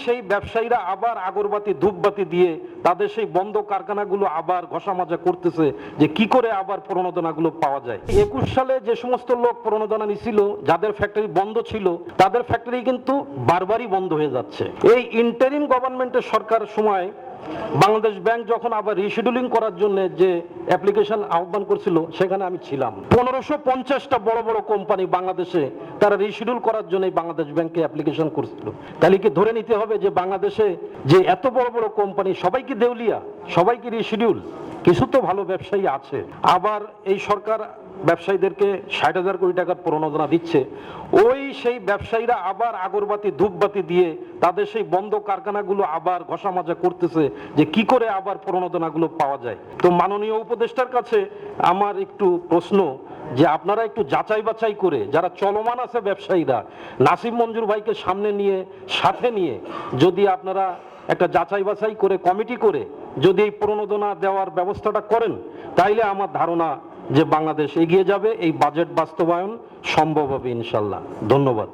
সেই ব্যবসায়ীরা আবার আগরবাতি ধূপবাতি দিয়ে তাদের সেই বন্ধ কারখানাগুলো আবার ঘষামাজা করতেছে যে কি করে আবার প্রণোদনাগুলো পাওয়া যায়। 21 সালে যে সমস্ত লোক প্রণোদনা নিছিল, যাদের ফ্যাক্টরি বন্ধ ছিল, তাদের ফ্যাক্টরি কিন্তু বারবারই বন্ধ হয়ে যাচ্ছে। এই ইন্টারিম গভর্নমেন্টের সরকারের সময় বাংলাদেশ ব্যাংক যখন আবার রিশিডিউলিং করার জন্য যে অ্যাপ্লিকেশন আহ্বান করছিল, সেখানে আমি ছিলাম। 1550টা বড় বড় কোম্পানি বাংলাদেশে তারা রিশিডিউল করার জন্য বাংলাদেশ ব্যাংকে অ্যাপ্লিকেশন করছিল। তাহলে কি ধরে নিতে হবে যে বাংলাদেশে যে এত বড় বড় কোম্পানি সবাই কি দেউলিয়া, সবাই কি রিশিডিউল? কিছু তো ভালো ব্যবসায়ী আছে। আবার এই সরকার ব্যবসায়ীদেরকে 60,000 কোটি টাকার প্রণোদনা দিচ্ছে। ওই সেই ব্যবসায়ীরা আবার আগরবাতি ধূপবাতি দিয়ে তাদের সেই বন্ধ কারখানাগুলো আবার ঘষামাজা করতেছে যে কি করে আবার প্রণোদনাগুলো পাওয়া যায়। তো মাননীয় উপদেষ্টার কাছে আমার একটু প্রশ্ন যে আপনারা একটু যাচাই বাছাই করে, যারা চলমান আছে ব্যবসায়ীরা, নাসিম মঞ্জুর ভাইকে সামনে নিয়ে সাথে নিয়ে যদি আপনারা একটা যাচাই বাছাই করে কমিটি করে যদি এই প্রণোদনা দেওয়ার ব্যবস্থাটা করেন, তাইলে আমার ধারণা যে বাংলাদেশ এগিয়ে যাবে, এই বাজেট বাস্তবায়ন সম্ভব হবে ইনশাল্লাহ। ধন্যবাদ।